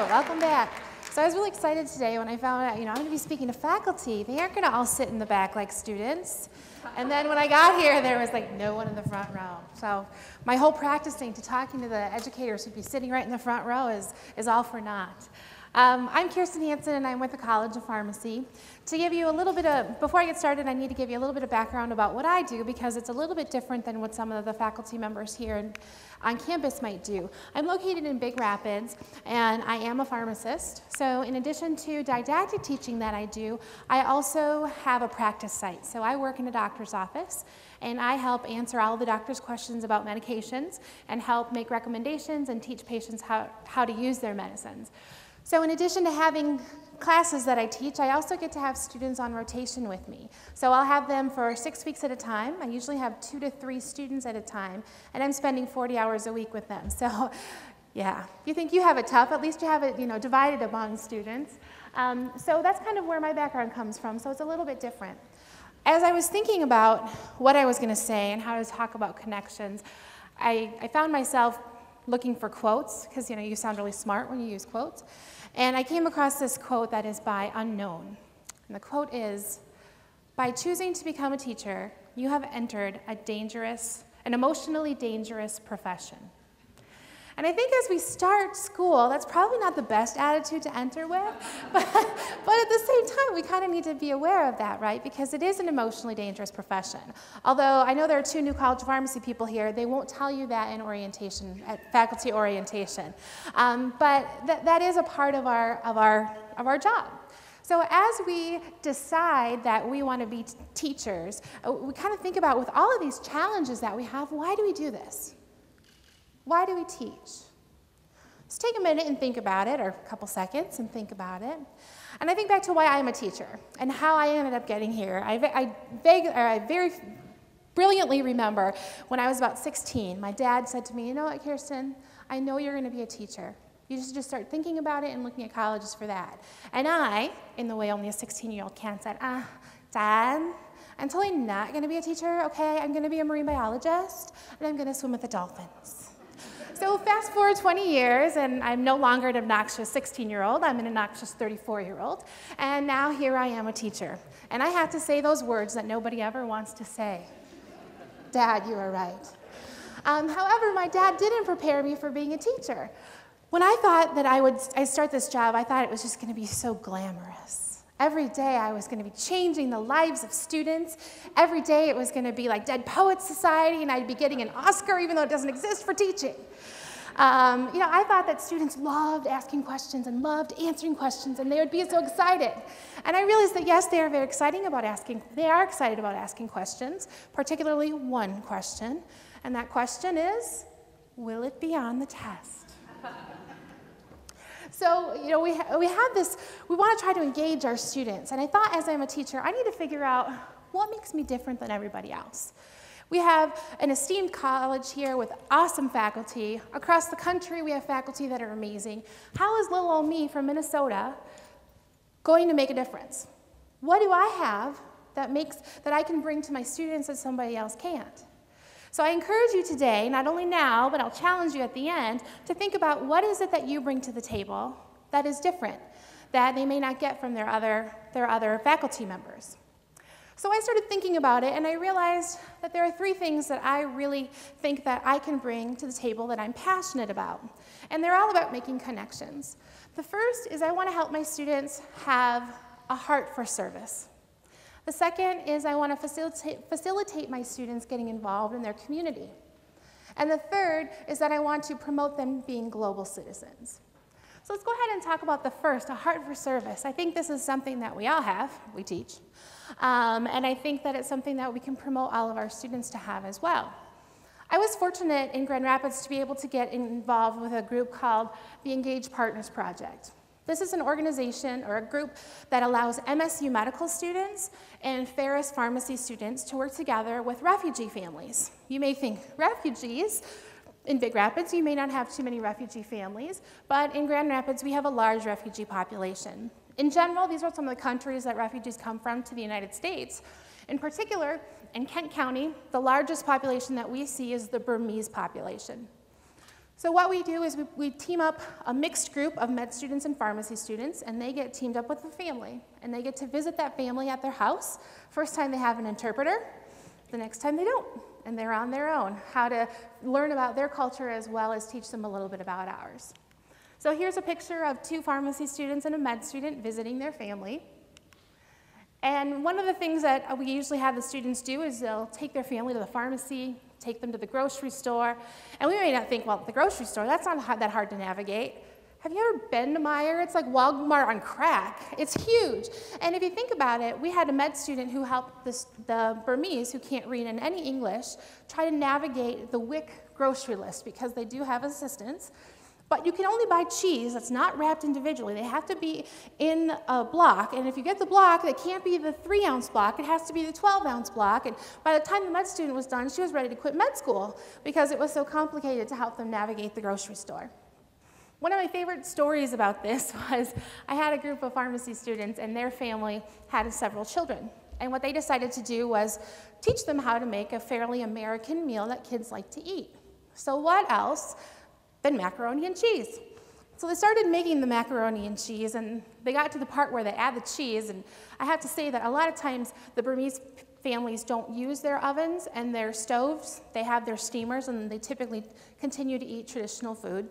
Welcome back. So I was really excited today when I found out, I'm going to be speaking to faculty. They aren't going to all sit in the back like students. And then when I got here, there was like no one in the front row. So my whole practicing to talking to the educators who'd be sitting right in the front row is all for naught. I'm Kierstan Hanson, and I'm with the College of Pharmacy. To give you a little bit of, before I get started, I need to give you a little bit of background about what I do, because it's a little bit different than what some of the faculty members here on campus might do. I'm located in Big Rapids, and I am a pharmacist. So in addition to didactic teaching that I do, I also have a practice site. So I work in a doctor's office, and I help answer all the doctor's questions about medications and help make recommendations and teach patients how to use their medicines. So in addition to having classes that I teach, I also get to have students on rotation with me. So I'll have them for 6 weeks at a time. I usually have 2 to 3 students at a time, and I'm spending 40 hours a week with them. So yeah, if you think you have it tough, at least you have it divided among students. So that's kind of where my background comes from, so it's a little bit different. As I was thinking about what I was going to say and how to talk about connections, I found myself looking for quotes, because you sound really smart when you use quotes. And I came across this quote that is by Unknown. And the quote is, "By choosing to become a teacher, you have entered an emotionally dangerous profession." And I think as we start school, that's probably not the best attitude to enter with, but at the same time, we kind of need to be aware of that, right? Because it is an emotionally dangerous profession. Although I know there are 2 new College of Pharmacy people here, they won't tell you that in orientation, at faculty orientation. But that is a part of our job. So as we decide that we want to be teachers, we kind of think about, with all of these challenges that we have, why do we do this? Why do we teach? Just take a minute and think about it, or a couple seconds and think about it. And I think back to why I'm a teacher and how I ended up getting here. I very brilliantly remember when I was about 16, my dad said to me, "You know what, Kierstan, I know you're going to be a teacher. You should just start thinking about it and looking at colleges for that." And I, in the way only a 16-year-old can, said, "Dad, I'm totally not going to be a teacher, okay? I'm going to be a marine biologist, and I'm going to swim with the dolphins." So fast forward 20 years, and I'm no longer an obnoxious 16-year-old. I'm an obnoxious 34-year-old. And now here I am, a teacher. And I have to say those words that nobody ever wants to say. Dad, you are right. However, my dad didn't prepare me for being a teacher. When I thought that I'd start this job, I thought it was just going to be so glamorous. Every day I was going to be changing the lives of students. Every day it was going to be like Dead Poets Society, and I'd be getting an Oscar even though it doesn't exist for teaching. I thought that students loved asking questions and loved answering questions, and they would be so excited. And I realized that yes, they are excited about asking questions, particularly one question, and that question is, will it be on the test? So, we have this, we want to try to engage our students. And I thought, as I'm a teacher, I need to figure out what makes me different than everybody else. We have an esteemed college here with awesome faculty. Across the country, we have faculty that are amazing. How is little old me from Minnesota going to make a difference? What do I have that I can bring to my students that somebody else can't? So I encourage you today, not only now, but I'll challenge you at the end, to think about what is it that you bring to the table that is different, that they may not get from their other faculty members. So I started thinking about it, and I realized that there are 3 things that I really think that I can bring to the table that I'm passionate about. And they're all about making connections. The first is I want to help my students have a heart for service. The second is I want to facilitate my students getting involved in their community. And the third is that I want to promote them being global citizens. So let's go ahead and talk about the first, a heart for service. I think this is something that we all have, we teach. And I think that it's something that we can promote all of our students to have as well. I was fortunate in Grand Rapids to be able to get involved with a group called the Engaged Partners Project. This is an organization or a group that allows MSU medical students and Ferris pharmacy students to work together with refugee families. You may think, refugees? In Big Rapids, you may not have too many refugee families, but in Grand Rapids, we have a large refugee population. In general, these are some of the countries that refugees come from to the United States. In particular, in Kent County, the largest population that we see is the Burmese population. So what we do is we team up a mixed group of med students and pharmacy students, and they get teamed up with the family, and they get to visit that family at their house. First time they have an interpreter, the next time they don't, and they're on their own, how to learn about their culture as well as teach them a little bit about ours. So here's a picture of 2 pharmacy students and a med student visiting their family. And one of the things that we usually have the students do is they'll take their family to the pharmacy, take them to the grocery store, and we may not think, well, the grocery store, that's not that hard to navigate. Have you ever been to Meijer? It's like Walmart on crack. It's huge. And if you think about it, we had a med student who helped the Burmese, who can't read in any English, try to navigate the WIC grocery list because they do have assistance. But you can only buy cheese that's not wrapped individually. They have to be in a block, and if you get the block, it can't be the 3-ounce block, it has to be the 12-ounce block, and by the time the med student was done, she was ready to quit med school because it was so complicated to help them navigate the grocery store. One of my favorite stories about this was I had a group of pharmacy students, and their family had several children, and what they decided to do was teach them how to make a fairly American meal that kids like to eat. So what else than macaroni and cheese? So they started making the macaroni and cheese, and they got to the part where they add the cheese, and I have to say that a lot of times the Burmese families don't use their ovens and their stoves. They have their steamers, and they typically continue to eat traditional food.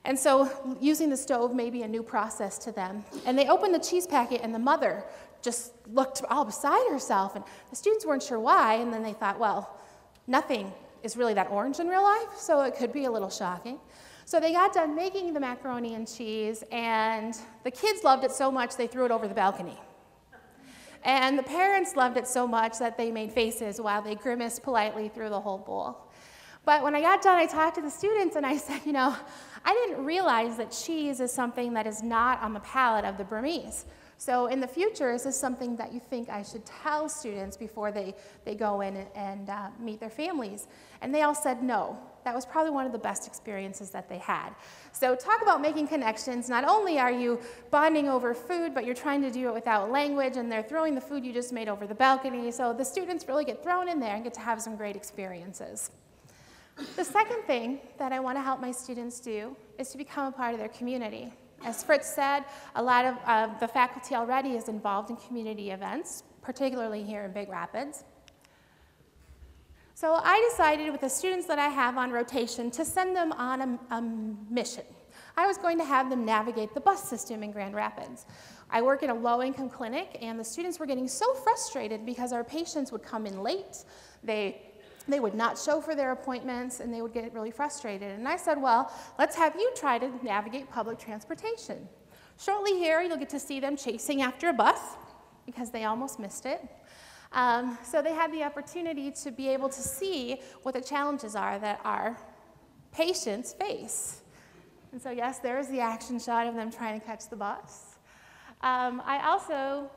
And so using the stove may be a new process to them. And they opened the cheese packet, and the mother just looked all beside herself, and the students weren't sure why, and then they thought, well, nothing is really that orange in real life, so it could be a little shocking. So they got done making the macaroni and cheese, and the kids loved it so much they threw it over the balcony. And the parents loved it so much that they made faces while they grimaced politely through the whole bowl. But when I got done, I talked to the students, and I said, you know, I didn't realize that cheese is something that is not on the palate of the Burmese. So in the future, is this something that you think I should tell students before they go in and meet their families? And they all said no. That was probably one of the best experiences that they had. So talk about making connections. Not only are you bonding over food, but you're trying to do it without language, and they're throwing the food you just made over the balcony. So the students really get thrown in there and get to have some great experiences. The second thing that I want to help my students do is to become a part of their community. As Fritz said, a lot of the faculty already is involved in community events, particularly here in Big Rapids. So I decided with the students that I have on rotation to send them on a mission. I was going to have them navigate the bus system in Grand Rapids. I work in a low-income clinic, and the students were getting so frustrated because our patients would come in late. They would not show for their appointments, and they would get really frustrated. And I said, well, let's have you try to navigate public transportation. Shortly here, you'll get to see them chasing after a bus because they almost missed it. So they had the opportunity to be able to see what the challenges are that our patients face. And so yes, there's the action shot of them trying to catch the bus. I also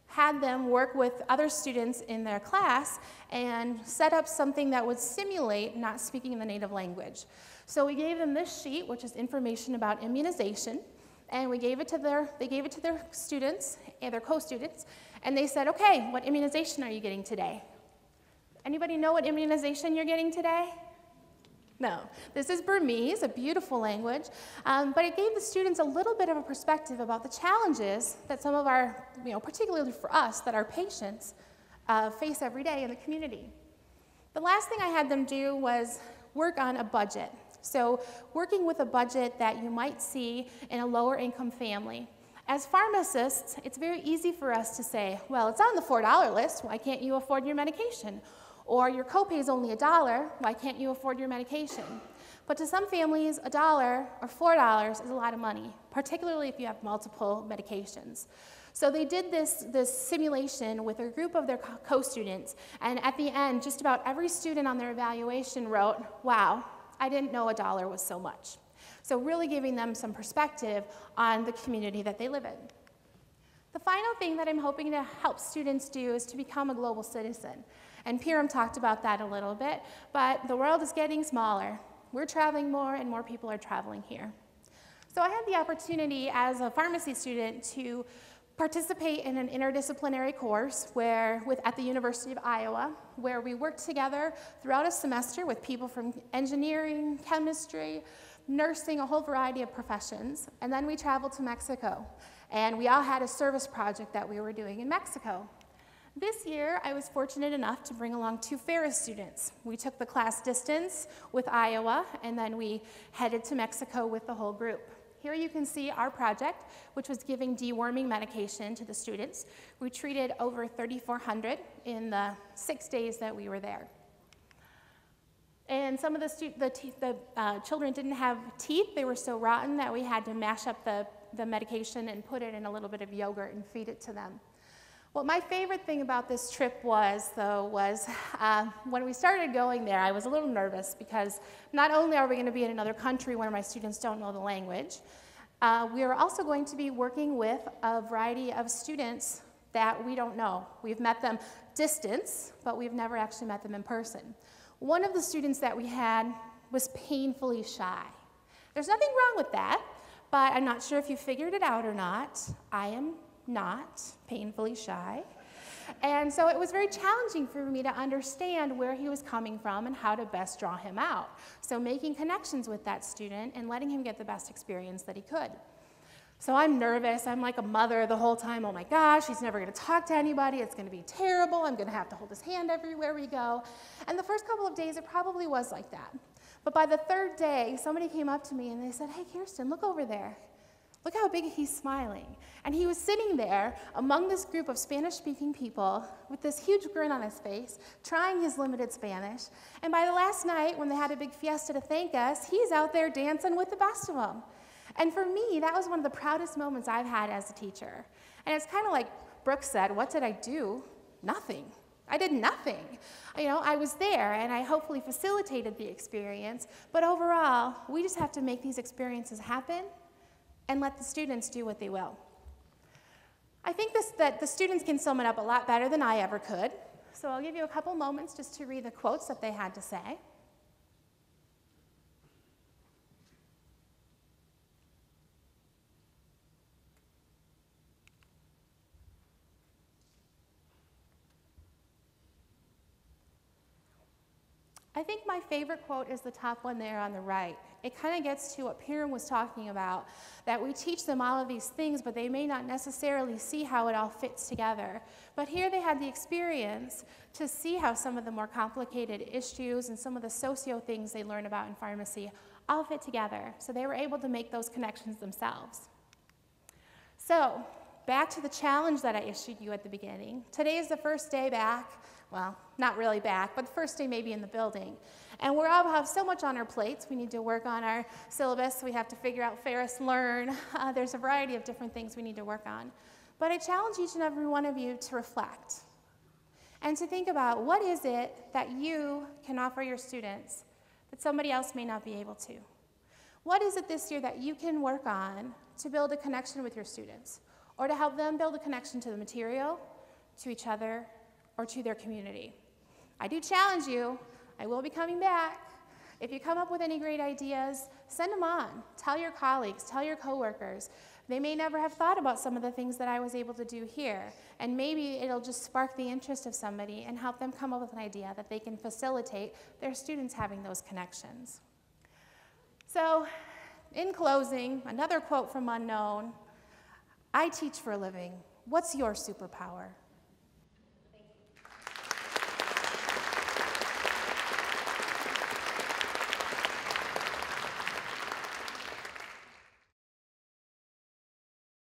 had them work with other students in their class and set up something that would simulate not speaking the native language. So we gave them this sheet, which is information about immunization, and they gave it to their students and their co-students, and they said, okay, what immunization are you getting today? Anybody know what immunization you're getting today? No. This is Burmese, a beautiful language, but it gave the students a little bit of a perspective about the challenges that some of our, particularly for us, that our patients face every day in the community. The last thing I had them do was work on a budget. So working with a budget that you might see in a lower income family. As pharmacists, it's very easy for us to say, well, it's on the $4 list, why can't you afford your medication? Or your copay is only $1, why can't you afford your medication? But to some families, $1 or $4 is a lot of money, particularly if you have multiple medications. So they did this simulation with a group of their co-students, and at the end, just about every student on their evaluation wrote, wow, I didn't know $1 was so much. So really giving them some perspective on the community that they live in. The final thing that I'm hoping to help students do is to become a global citizen. And Piram talked about that a little bit, but the world is getting smaller. We're traveling more, and more people are traveling here. So I had the opportunity as a pharmacy student to participate in an interdisciplinary course at the University of Iowa, where we worked together throughout a semester with people from engineering, chemistry, nursing, a whole variety of professions. And then we traveled to Mexico, and we all had a service project that we were doing in Mexico. This year, I was fortunate enough to bring along 2 Ferris students. We took the class distance with Iowa, and then we headed to Mexico with the whole group. Here you can see our project, which was giving deworming medication to the students. We treated over 3,400 in the 6 days that we were there. And some of the children didn't have teeth. They were so rotten that we had to mash up the medication and put it in a little bit of yogurt and feed it to them. What my favorite thing about this trip was when we started going there, I was a little nervous because not only are we going to be in another country where my students don't know the language, we are also going to be working with a variety of students that we don't know. We've met them distance, but we've never actually met them in person. One of the students that we had was painfully shy. There's nothing wrong with that, but I'm not sure if you figured it out or not. I am not painfully shy. And so it was very challenging for me to understand where he was coming from and how to best draw him out. So making connections with that student and letting him get the best experience that he could. So I'm nervous. I'm like a mother the whole time. Oh my gosh, he's never going to talk to anybody. It's going to be terrible. I'm going to have to hold his hand everywhere we go. And the first couple of days, it probably was like that. But by the 3rd day, somebody came up to me and they said, "Hey, Kierstan, look over there. Look how big he's smiling." And he was sitting there among this group of Spanish-speaking people with this huge grin on his face, trying his limited Spanish. And by the last night, when they had a big fiesta to thank us, he's out there dancing with the best of them. And for me, that was one of the proudest moments I've had as a teacher. And it's kind of like Brooke said, what did I do? Nothing. I did nothing. I was there, and I hopefully facilitated the experience. But overall, we just have to make these experiences happen and let the students do what they will. I think that the students can sum it up a lot better than I ever could. So I'll give you a couple moments just to read the quotes that they had to say. I think my favorite quote is the top one there on the right. It kind of gets to what Piram was talking about, that we teach them all of these things, but they may not necessarily see how it all fits together. But here they had the experience to see how some of the more complicated issues and some of the socio things they learn about in pharmacy all fit together. So they were able to make those connections themselves. So back to the challenge that I issued you at the beginning. Today is the first day back. Well, not really back, but the first day maybe in the building. And we all have so much on our plates. We need to work on our syllabus. We have to figure out Ferris Learn. There's a variety of different things we need to work on. But I challenge each and every one of you to reflect and to think about what is it that you can offer your students that somebody else may not be able to. What is it this year that you can work on to build a connection with your students or to help them build a connection to the material, to each other, or to their community? I do challenge you. I will be coming back. If you come up with any great ideas, send them on. Tell your colleagues, tell your coworkers. They may never have thought about some of the things that I was able to do here, and maybe it'll just spark the interest of somebody and help them come up with an idea that they can facilitate their students having those connections. So, in closing, another quote from Unknown: "I teach for a living. What's your superpower?"